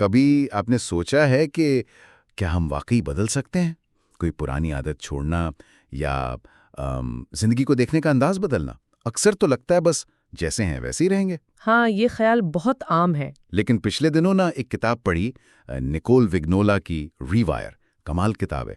کبھی آپ نے سوچا ہے کہ کیا ہم واقعی بدل سکتے ہیں؟ کوئی پرانی عادت چھوڑنا یا زندگی کو دیکھنے کا انداز بدلنا؟ اکثر تو لگتا ہے بس جیسے ہیں ویسے ہی رہیں گے۔ ہاں، یہ خیال بہت عام ہے۔ لیکن پچھلے دنوں ایک کتاب پڑھی، نکول وگنولا کی ری وائر، کمال کتاب ہے۔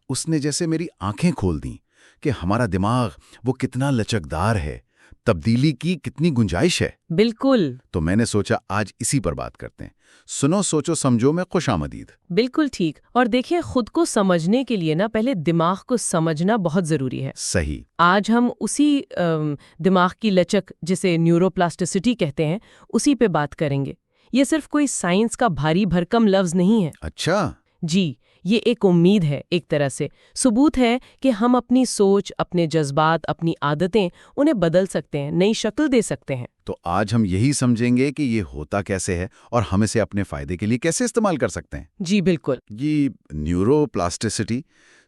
اس نے جیسے میری آنکھیں کھول دیں کہ ہمارا دماغ وہ کتنا لچکدار ہے، تبدیلی کی کتنی گنجائش ہے۔ بالکل تو میں نے سوچا آج اسی پر بات کرتے ہیں۔ سنو سوچو سمجھو میں خوش آمدید۔ بالکل ٹھیک۔ اور دیکھیں، خود کو سمجھنے کے لیے پہلے دماغ کو سمجھنا بہت ضروری ہے۔ صحیح۔ آج ہم اسی دماغ کی لچک، جسے نیورو پلاسٹیسٹی کہتے ہیں، اسی پہ بات کریں گے۔ یہ صرف کوئی سائنس کا بھاری بھرکم لفظ نہیں ہے۔ اچھا۔ جی، یہ ایک امید ہے، ایک طرح سے ثبوت ہے کہ ہم اپنی سوچ، اپنے جذبات، اپنی عادتیں انہیں بدل سکتے ہیں، نئی شکل دے سکتے ہیں۔ تو آج ہم یہی سمجھیں گے کہ یہ ہوتا کیسے ہے اور ہم اسے اپنے فائدے کے لیے کیسے استعمال کر سکتے ہیں۔ جی بالکل۔ یہ نیورو پلاسٹیسٹی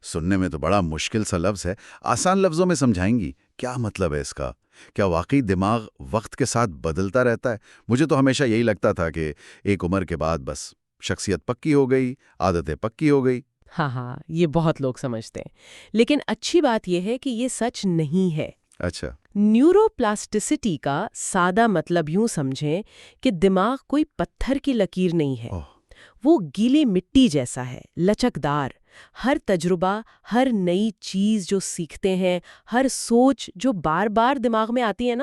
سننے میں تو بڑا مشکل سا لفظ ہے، آسان لفظوں میں سمجھائیں گی کیا مطلب ہے اس کا؟ کیا واقعی دماغ وقت کے ساتھ بدلتا رہتا ہے؟ مجھے تو ہمیشہ یہی لگتا تھا کہ ایک عمر کے بعد بس شخصیت پکی ہو گئی، عادتیں پکی ہو گئی۔ ہاں، یہ بہت لوگ سمجھتے ہیں، لیکن اچھی بات یہ ہے کہ یہ سچ نہیں ہے۔ اچھا۔ نیورو پلاسٹیسٹی کا سادہ مطلب یوں سمجھیں کہ دماغ کوئی پتھر کی لکیر نہیں ہے، وہ گیلی مٹی جیسا ہے، لچکدار۔ ہر تجربہ، ہر نئی چیز جو سیکھتے ہیں، ہر سوچ جو بار بار دماغ میں آتی ہے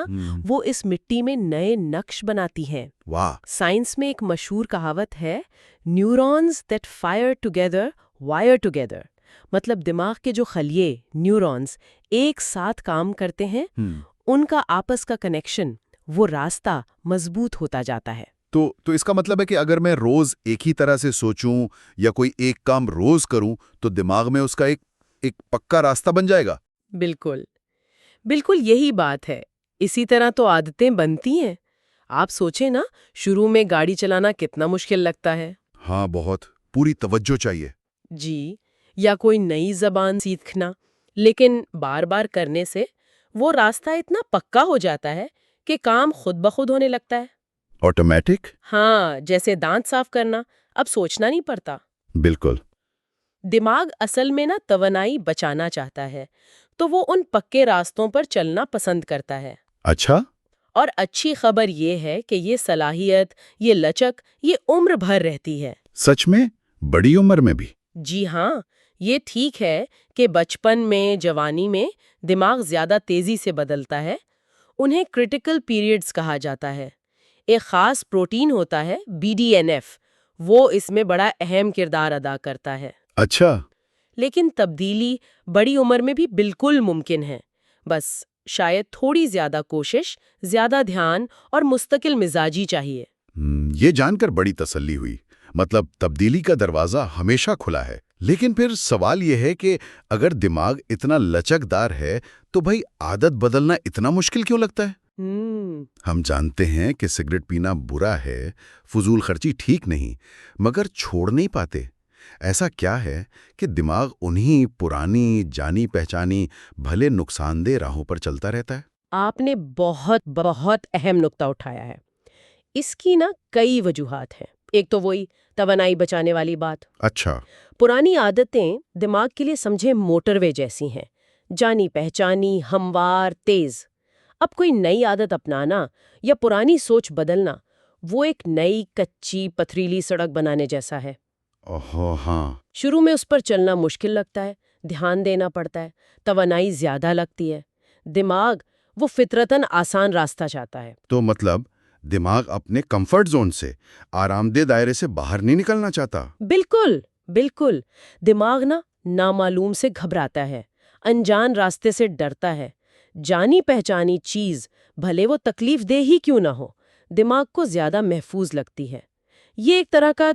وہ اس مٹی میں نئے نقش بناتی ہیں۔ واہ۔ سائنس میں ایک مشہور کہاوت ہے، neurons that fire together wire together. مطلب دماغ کے جو خلیے، نیورونز، ایک ساتھ کام کرتے ہیں، ان کا آپس کا کنیکشن، وہ راستہ مضبوط ہوتا جاتا ہے۔ تو اس کا مطلب ہے کہ اگر میں روز ایک ہی طرح سے سوچوں یا کوئی ایک کام روز کروں تو دماغ میں اس کا ایک پکا راستہ بن جائے گا۔ بالکل بالکل، یہی بات ہے۔ اسی طرح تو عادتیں بنتی ہیں۔ آپ سوچیں نا، شروع میں گاڑی چلانا کتنا مشکل لگتا ہے۔ ہاں، بہت، پوری توجہ چاہیے۔ جی، یا کوئی نئی زبان سیکھنا، لیکن بار بار کرنے سے وہ راستہ اتنا پکا ہو جاتا ہے کہ کام خود بخود ہونے لگتا ہے۔ آٹومیٹک؟ ہاں، جیسے دانت صاف کرنا، اب سوچنا نہیں پڑتا۔ بالکل۔ دماغ اصل میں توانائی بچانا چاہتا ہے، تو وہ ان پکے راستوں پر چلنا پسند کرتا ہے۔ اچھا۔ اور اچھی خبر یہ ہے کہ یہ صلاحیت، یہ لچک، یہ عمر بھر رہتی ہے۔ سچ میں؟ بڑی عمر میں بھی؟ جی ہاں، یہ ٹھیک ہے کہ بچپن میں، جوانی میں دماغ زیادہ تیزی سے بدلتا ہے۔ انہیں کرٹیکل پیریڈز کہا جاتا ہے۔ ایک خاص پروٹین ہوتا ہے، BDNF، وہ اس میں بڑا اہم کردار ادا کرتا ہے۔ اچھا۔ لیکن تبدیلی بڑی عمر میں بھی بالکل ممکن ہے، بس شاید تھوڑی زیادہ کوشش، زیادہ دھیان اور مستقل مزاجی چاہیے۔ یہ جان کر بڑی تسلی ہوئی، مطلب تبدیلی کا دروازہ ہمیشہ کھلا ہے۔ لیکن پھر سوال یہ ہے کہ اگر دماغ اتنا لچکدار ہے تو بھئی عادت بدلنا اتنا مشکل کیوں لگتا ہے؟ ہم جانتے ہیں کہ سگریٹ پینا برا ہے، فضول خرچی ٹھیک نہیں، مگر چھوڑ نہیں پاتے۔ ایسا کیا ہے کہ دماغ انہی پرانی جانی پہچانی بھلے نقصان دہ راہوں پر چلتا رہتا ہے؟ آپ نے بہت بہت اہم نقطہ اٹھایا ہے۔ اس کی کئی وجوہات ہیں۔ ایک تو وہی توانائی بچانے والی بات۔ اچھا۔ پرانی عادتیں دماغ کے لیے سمجھے موٹر وے جیسی ہیں، جانی پہچانی، ہموار، تیز۔ اب کوئی نئی عادت اپنانا یا پرانی سوچ بدلنا، وہ ایک نئی کچی پتھریلی سڑک بنانے جیسا ہے۔ اوہو، ہاں۔ شروع میں اس پر چلنا مشکل لگتا ہے، دھیان دینا پڑتا ہے، توانائی زیادہ لگتی ہے۔ دماغ وہ فطرتاً آسان راستہ چاہتا ہے۔ تو مطلب دماغ اپنے کمفرٹ زون سے، آرام دہ دائرے سے باہر نہیں نکلنا چاہتا؟ بالکل بالکل۔ دماغ نامعلوم سے گھبراتا ہے، انجان راستے سے ڈرتا ہے۔ جانی پہچانی چیز بھلے وہ تکلیف دہ ہی کیوں نہ ہو، دماغ کو زیادہ محفوظ لگتی ہے۔ یہ ایک طرح کا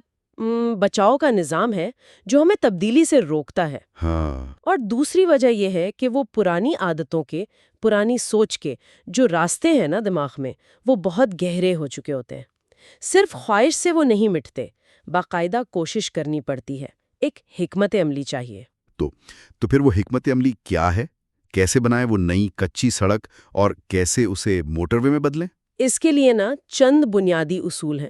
بچاؤ کا نظام ہے جو ہمیں تبدیلی سے روکتا ہے۔ ہاں۔ اور دوسری وجہ یہ ہے کہ وہ پرانی عادتوں کے، پرانی سوچ کے جو راستے ہیں دماغ میں، وہ بہت گہرے ہو چکے ہوتے ہیں۔ صرف خواہش سے وہ نہیں مٹتے، باقاعدہ کوشش کرنی پڑتی ہے، ایک حکمت عملی چاہیے۔ تو پھر وہ حکمت عملی کیا ہے؟ کیسے بنائیں وہ نئی کچی سڑک اور کیسے اسے موٹر وے میں بدلیں؟ اس کے لیے چند بنیادی اصول ہیں۔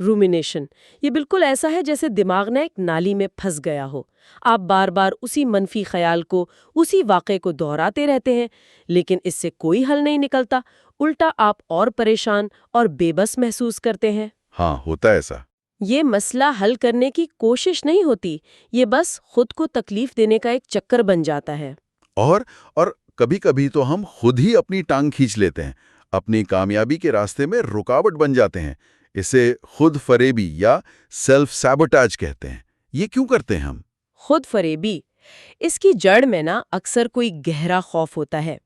رومینیشن، یہ بالکل ایسا ہے جیسے دماغ نے ایک نالی میں پھنس گیا ہو۔ آپ بار بار اسی منفی خیال کو، اسی واقعے کو دہراتے رہتے ہیں، لیکن اس سے کوئی حل نہیں نکلتا، الٹا آپ اور پریشان اور بے بس محسوس کرتے ہیں۔ ہاں، ہوتا ہے ایسا۔ یہ مسئلہ حل کرنے کی کوشش نہیں ہوتی، یہ بس خود کو تکلیف دینے کا ایک چکر بن جاتا ہے۔ اور کبھی کبھی تو ہم خود ہی اپنی ٹانگ کھینچ لیتے ہیں، اپنی کامیابی کے راستے میں رکاوٹ بن جاتے ہیں۔ اسے خود فریبی یا سیلف سیبوٹیج کہتے ہیں۔ یہ کیوں کرتے ہیں ہم؟ خود فریبی، اس کی جڑ میں اکثر کوئی گہرا خوف ہوتا ہے،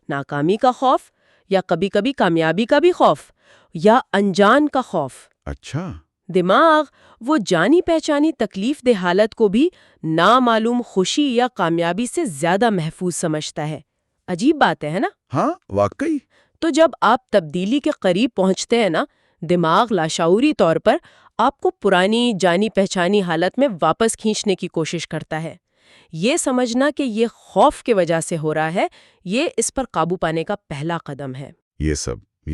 ناکامی کا خوف، یا کبھی کبھی کامیابی کا بھی خوف، یا انجان کا خوف۔ اچھا۔ دماغ وہ جانی پہچانی تکلیف دہ حالت کو بھی نامعلوم خوشی یا کامیابی سے زیادہ محفوظ سمجھتا ہے۔ عجیب بات ہے نا؟ ہاں، واقعی۔ تو جب آپ تبدیلی کے قریب پہنچتے ہیں دماغ لاشعوری طور پر آپ کو پرانی جانی پہچانی حالت میں واپس کھینچنے کی کوشش کرتا ہے۔ یہ سمجھنا کہ یہ خوف کی وجہ سے ہو رہا ہے، یہ اس پر قابو پانے کا پہلا قدم ہے۔ یہ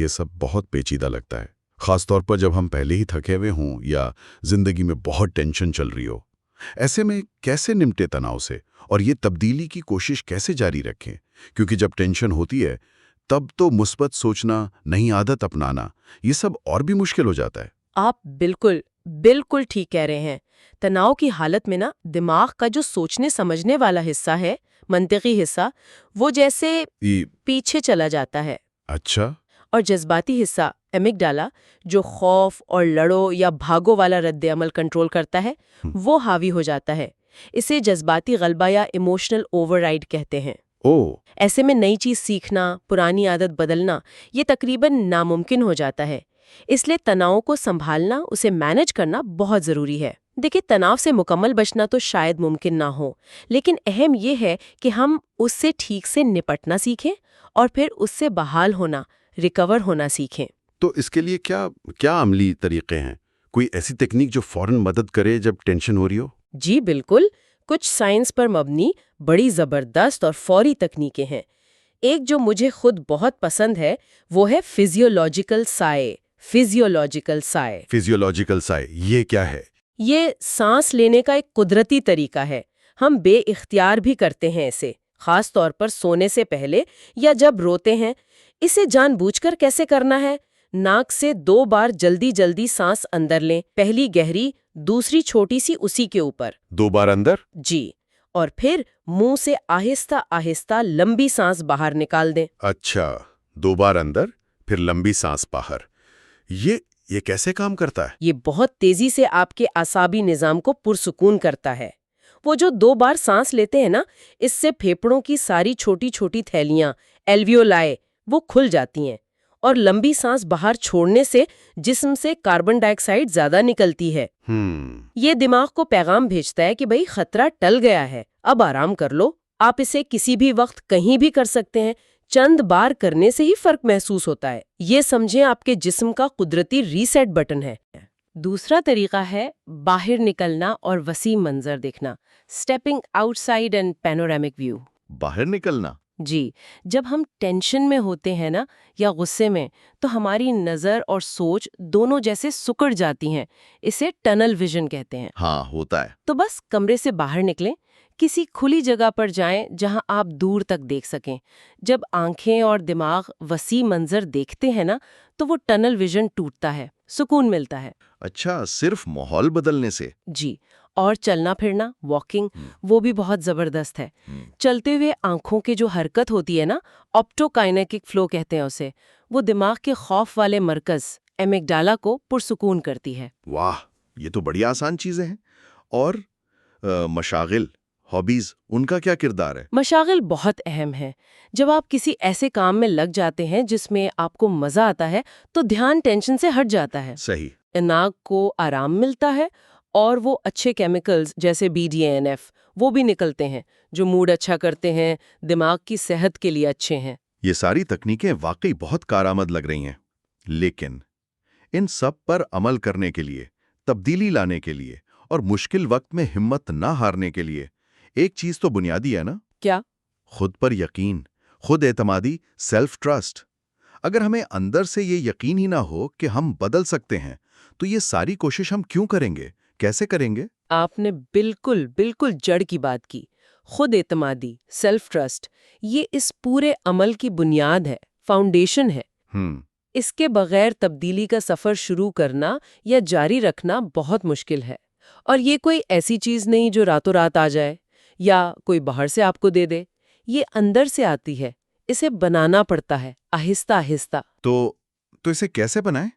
سب بہت پیچیدہ لگتا ہے، خاص طور پر جب ہم پہلے ہی تھکے ہوئے ہوں یا زندگی میں بہت ٹینشن چل رہی ہو۔ ایسے میں کیسے نمٹے تناؤ سے، اور یہ تبدیلی کی کوشش کیسے جاری رکھیں؟ کیونکہ جب ٹینشن ہوتی ہے تب تو مثبت سوچنا، نئی عادت اپنانا، یہ سب اور بھی مشکل ہو جاتا ہے۔ آپ بالکل ٹھیک کہہ رہے ہیں۔ تناؤ کی حالت میں دماغ کا جو سوچنے سمجھنے والا حصہ ہے، منطقی حصہ، وہ جیسے پیچھے چلا جاتا ہے۔ اچھا۔ اور جذباتی حصہ ایمگڈالا، جو خوف اور لڑو یا بھاگو والا رد عمل کنٹرول کرتا ہے، وہ حاوی ہو جاتا ہے۔ اسے جذباتی غلبہ یا ایموشنل اوور رائیڈ کہتے ہیں۔ ایسے میں نئی چیز سیکھنا، پرانی عادت بدلنا، یہ تقریباً ناممکن ہو جاتا ہے۔ اس لیے تناؤ کو سنبھالنا، اسے مینج کرنا بہت ضروری ہے۔ دیکھیں، تناؤ سے مکمل بچنا تو شاید ممکن نہ ہو، لیکن اہم یہ ہے کہ ہم اس سے ٹھیک سے نپٹنا سیکھیں اور پھر اس سے بحال ہونا، ریکور ہونا سیکھیں۔ تو اس کے لیے کیا عملی طریقے ہیں؟ کوئی ایسی تکنیک جو فوراً مدد کرے جب ٹینشن ہو رہی ہو؟ جی بالکل، کچھ سائنس پر مبنی بڑی زبردست اور فوری تکنیکیں ہیں۔ ایک جو مجھے خود بہت پسند ہے وہ ہے فزیولوجیکل سائے۔ فزیولوجیکل سائے، یہ کیا ہے؟ یہ سانس لینے کا ایک قدرتی طریقہ ہے، ہم بے اختیار بھی کرتے ہیں اسے، خاص طور پر سونے سے پہلے یا جب روتے ہیں۔ اسے جان بوجھ کر کیسے کرنا ہے؟ ناک سے 2 بار جلدی سانس اندر لیں، پہلی گہری، دوسری چھوٹی سی اسی کے اوپر۔ 2 بار اندر؟ جی، اور پھر منہ سے آہستہ آہستہ لمبی سانس باہر نکال دیں۔ اچھا، 2 بار اندر، پھر لمبی سانس باہر۔ یہ کیسے کام کرتا ہے؟ یہ بہت تیزی سے آپ کے اعصابی نظام کو پرسکون کرتا ہے۔ وہ جو 2 بار سانس لیتے ہیں اس سے پھیپھڑوں کی ساری چھوٹی چھوٹی تھیلیاں، ایلویولائے، وہ کھل جاتی ہیں، اور لمبی سانس باہر چھوڑنے سے جسم سے کاربن ڈائی آکسائڈ زیادہ نکلتی ہے۔ یہ دماغ کو پیغام بھیجتا ہے کہ بھئی خطرہ ٹل گیا ہے، اب آرام کر لو۔ آپ اسے کسی بھی وقت کہیں بھی کر سکتے ہیں، چند بار کرنے سے ہی فرق محسوس ہوتا ہے۔ یہ سمجھیں آپ کے جسم کا قدرتی ریسیٹ بٹن ہے۔ دوسرا طریقہ ہے باہر نکلنا اور وسیع منظر دیکھنا، stepping outside and panoramic view. باہر نکلنا؟ جی، جب ہم ٹینشن میں ہوتے ہیں یا غصے میں، تو ہماری نظر اور سوچ دونوں جیسے سکڑ جاتی ہیں، اسے ٹنل ویژن کہتے ہیں۔ ہاں، ہوتا ہے۔ تو بس کمرے سے باہر نکلیں، کسی کھلی جگہ پر جائیں جہاں آپ دور تک دیکھ سکیں۔ جب آنکھیں اور دماغ وسیع منظر دیکھتے ہیں تو وہ ٹنل ویژن ٹوٹتا ہے، سکون ملتا ہے۔ اچھا، صرف ماحول بدلنے سے؟ جی، اور چلنا پھرنا، واکنگ، وہ بھی بہت زبردست ہے۔ چلتے ہوئے آنکھوں کی جو حرکت ہوتی ہے آپٹوکائنیٹک فلو کہتے ہیں اسے، وہ دماغ کے خوف والے مرکز ایمگڈالا کو پرسکون کرتی ہے۔ واہ، یہ تو بڑی آسان چیزیں ہیں۔ اور مشاغل، ہابیز، ان کا کیا کردار ہے؟ مشاغل بہت اہم ہے۔ جب آپ کسی ایسے کام میں لگ جاتے ہیں جس میں آپ کو مزہ آتا ہے تو دھیان ٹینشن سے ہٹ جاتا ہے۔ صحیح۔ دماغ کو آرام ملتا ہے اور وہ اچھے کیمیکلز جیسے BDNF وہ بھی نکلتے ہیں جو موڈ اچھا کرتے ہیں، دماغ کی صحت کے لیے اچھے ہیں۔ یہ ساری تکنیکیں واقعی بہت کارآمد لگ رہی ہیں، لیکن ان سب پر عمل کرنے کے لیے، تبدیلی لانے کے لیے اور مشکل وقت میں ہمت نہ ہارنے کے لیے ایک چیز تو بنیادی ہے نا؟ کیا؟ خود پر یقین، خود اعتمادی، سیلف ٹرسٹ۔ اگر ہمیں اندر سے یہ یقین ہی نہ ہو کہ ہم بدل سکتے ہیں تو یہ ساری کوشش ہم کیوں کریں گے، کیسے کریں گے؟ آپ نے بالکل بالکل جڑ کی بات کی. خود اعتمادی، سیلف ٹرسٹ، یہ اس پورے عمل کی بنیاد ہے، فاؤنڈیشن ہے. اس کے بغیر تبدیلی کا سفر شروع کرنا یا جاری رکھنا بہت مشکل ہے. اور یہ کوئی ایسی چیز نہیں جو راتوں رات آ جائے یا کوئی باہر سے آپ کو دے دے. یہ اندر سے آتی ہے، اسے بنانا پڑتا ہے، آہستہ آہستہ. تو اسے کیسے بنائیں؟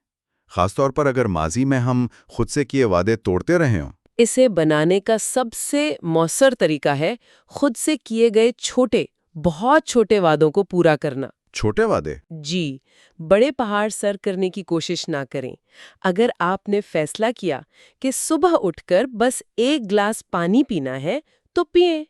خاص طور پر اگر ماضی میں ہم خود سے کیے وعدے توڑتے رہے ہوں. اسے بنانے کا سب سے مؤثر طریقہ ہے خود سے کیے گئے چھوٹے، بہت چھوٹے وعدوں کو پورا کرنا. چھوٹے وعدے؟ جی، بڑے پہاڑ سر کرنے کی کوشش نہ کریں. اگر آپ نے فیصلہ کیا کہ صبح اٹھ کر بس 1 گلاس پانی پینا ہے تو پئیں.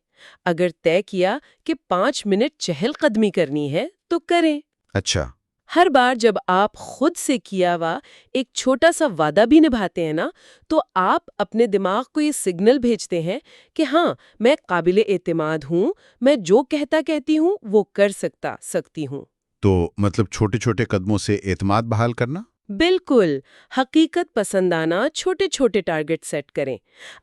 اگر طے کیا کہ 5 منٹ چہل قدمی کرنی ہے تو کریں. اچھا. ہر بار جب آپ خود سے کیا ہوا ایک چھوٹا سا وعدہ بھی نبھاتے ہیں نا، تو آپ اپنے دماغ کو یہ سگنل بھیجتے ہیں کہ ہاں، میں قابل اعتماد ہوں، میں جو کہتی ہوں وہ کر سکتی ہوں. تو مطلب چھوٹے چھوٹے قدموں سے اعتماد بحال کرنا؟ بالکل. حقیقت پسندانہ چھوٹے چھوٹے ٹارگٹ سیٹ کریں.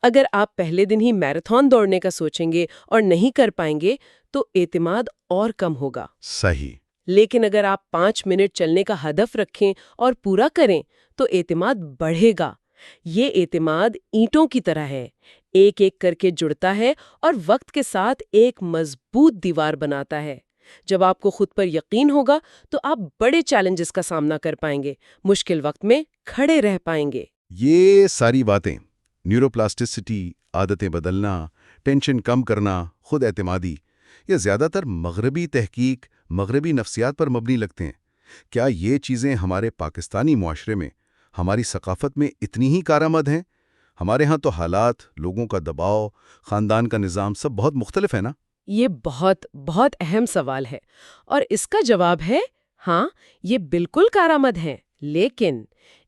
اگر آپ پہلے دن ہی میراتھن دوڑنے کا سوچیں گے اور نہیں کر پائیں گے تو اعتماد اور کم ہوگا. صحیح. لیکن اگر آپ 5 منٹ چلنے کا ہدف رکھیں اور پورا کریں تو اعتماد بڑھے گا. یہ اعتماد اینٹوں کی طرح ہے، ایک ایک کر کے جڑتا ہے اور وقت کے ساتھ ایک مضبوط دیوار بناتا ہے. جب آپ کو خود پر یقین ہوگا تو آپ بڑے چیلنجز کا سامنا کر پائیں گے، مشکل وقت میں کھڑے رہ پائیں گے. یہ ساری باتیں، نیورو پلاسٹیسٹی، عادتیں بدلنا، ٹینشن کم کرنا، خود اعتمادی، یہ زیادہ تر مغربی تحقیق، مغربی نفسیات پر مبنی لگتے ہیں. کیا یہ چیزیں ہمارے پاکستانی معاشرے میں، ہماری ثقافت میں اتنی ہی کارآمد ہیں؟ ہمارے ہاں تو حالات، لوگوں کا دباؤ، خاندان کا نظام سب بہت مختلف ہے نا؟ یہ بہت بہت اہم سوال ہے اور اس کا جواب ہے ہاں، یہ بالکل کارآمد ہیں، لیکن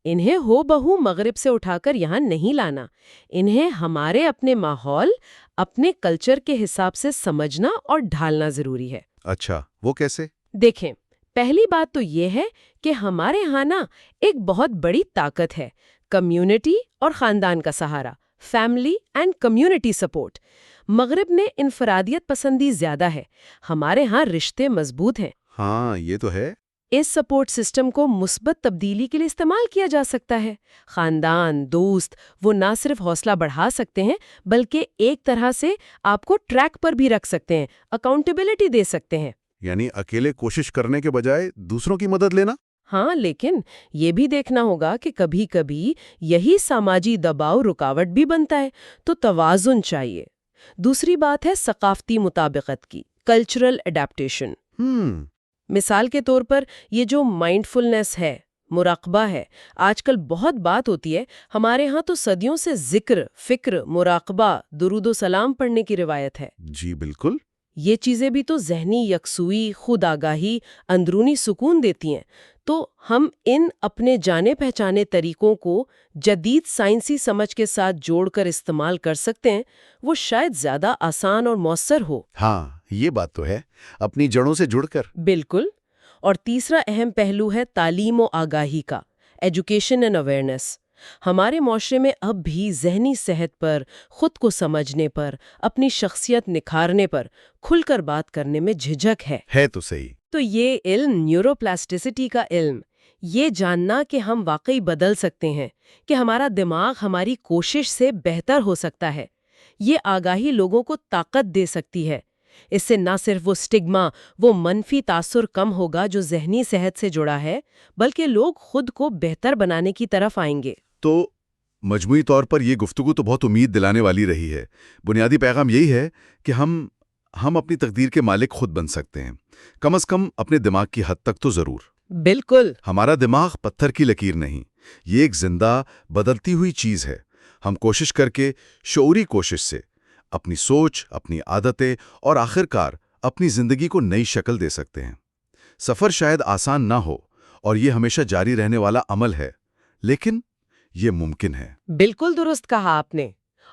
انہیں ہو بہو مغرب سے اٹھا کر یہاں نہیں لانا. انہیں ہمارے اپنے ماحول، اپنے کلچر کے حساب سے سمجھنا اور ڈھالنا ضروری ہے. اچھا، وہ کیسے؟ دیکھیں، پہلی بات تو یہ ہے کہ ہمارے ہاں نا ایک بہت بڑی طاقت ہے، کمیونٹی اور خاندان کا سہارا، فیملی اینڈ کمیونٹی سپورٹ. مغرب میں انفرادیت پسندی زیادہ ہے، ہمارے ہاں رشتے مضبوط ہیں. ہاں، یہ تو ہے. اس سپورٹ سسٹم کو مثبت تبدیلی کے لیے استعمال کیا جا سکتا ہے. خاندان، دوست، وہ نہ صرف حوصلہ بڑھا سکتے ہیں بلکہ ایک طرح سے آپ کو ٹریک پر بھی رکھ سکتے ہیں، اکاؤنٹیبلٹی دے سکتے ہیں. یعنی اکیلے کوشش کرنے کے بجائے دوسروں کی مدد لینا؟ ہاں، لیکن یہ بھی دیکھنا ہوگا کہ کبھی کبھی یہی سماجی دباؤ رکاوٹ بھی بنتا ہے، تو توازن چاہیے. دوسری بات ہے ثقافتی مطابقت کی، کلچرل اڈیپٹیشن. مثال کے طور پر یہ جو مائنڈفلنس ہے، مراقبہ ہے، آج کل بہت بات ہوتی ہے. ہمارے ہاں تو صدیوں سے ذکر، فکر، مراقبہ، درود و سلام پڑھنے کی روایت ہے. جی بالکل. یہ چیزیں بھی تو ذہنی یکسوئی، خود آگاہی، اندرونی سکون دیتی ہیں. تو ہم ان اپنے جانے پہچانے طریقوں کو جدید سائنسی سمجھ کے ساتھ جوڑ کر استعمال کر سکتے ہیں. وہ شاید زیادہ آسان اور مؤثر ہو. ہاں، یہ بات تو ہے، اپنی جڑوں سے جڑ کر. بالکل. اور تیسرا اہم پہلو ہے تعلیم و آگاہی کا، ایجوکیشن اینڈ اویئرنیس. ہمارے معاشرے میں اب بھی ذہنی صحت پر، خود کو سمجھنے پر، اپنی شخصیت نکھارنے پر کھل کر بات کرنے میں جھجک ہے. ہے تو صحیح. تو یہ علم، نیورو پلاسٹیسٹی کا علم، یہ جاننا کہ ہم واقعی بدل سکتے ہیں، کہ ہمارا دماغ ہماری کوشش سے بہتر ہو سکتا ہے، یہ آگاہی لوگوں کو طاقت دے سکتی ہے. اس سے نہ صرف وہ سٹگما، وہ منفی تاثر کم ہوگا جو ذہنی صحت سے جڑا ہے، بلکہ لوگ خود کو بہتر بنانے کی طرف آئیں گے. تو مجموعی طور پر یہ گفتگو تو بہت امید دلانے والی رہی ہے. بنیادی پیغام یہی ہے کہ ہم اپنی تقدیر کے مالک خود بن سکتے ہیں، کم از کم اپنے دماغ کی حد تک تو ضرور. بالکل. ہمارا دماغ پتھر کی لکیر نہیں، یہ ایک زندہ، بدلتی ہوئی چیز ہے. ہم کوشش کر کے، شعوری کوشش سے، اپنی سوچ، اپنی عادتیں اور آخرکار اپنی زندگی کو نئی شکل دے سکتے ہیں. سفر شاید آسان نہ ہو اور یہ ہمیشہ جاری رہنے والا عمل ہے، لیکن یہ ممکن ہے. بالکل درست کہا آپ نے.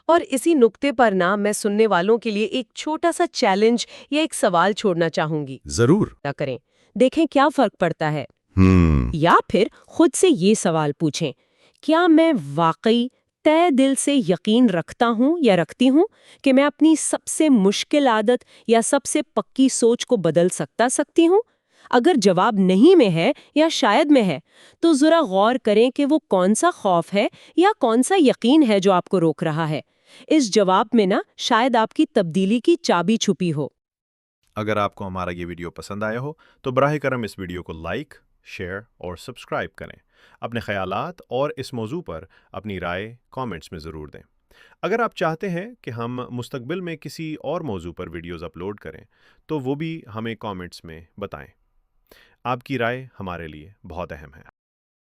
اور اسی نقطے پر نا میں سننے والوں کے لیے ایک چھوٹا سا چیلنج یا ایک سوال چھوڑنا چاہوں گی. ضرور. کریں، دیکھیں کیا فرق پڑتا ہے. یا پھر خود سے یہ سوال پوچھیں کیا میں واقعی تہ دل سے یقین رکھتا ہوں یا رکھتی ہوں کہ میں اپنی سب سے مشکل عادت یا سب سے پکی سوچ کو بدل سکتی ہوں؟ اگر جواب نہیں میں ہے یا شاید میں ہے تو ذرا غور کریں کہ وہ کون سا خوف ہے یا کون سا یقین ہے جو آپ کو روک رہا ہے۔ اس جواب میں نا شاید آپ کی تبدیلی کی چابی چھپی ہو۔ اگر آپ کو ہمارا یہ ویڈیو پسند آیا ہو تو براہ کرم اس ویڈیو کو لائک، شیئر اور سبسکرائب کریں۔ اپنے خیالات اور اس موضوع پر اپنی رائے کامنٹس میں ضرور دیں۔ اگر آپ چاہتے ہیں کہ ہم مستقبل میں کسی اور موضوع پر ویڈیوز اپلوڈ کریں تو وہ بھی ہمیں کامنٹس میں بتائیں۔ آپ کی رائے ہمارے لیے بہت اہم ہے۔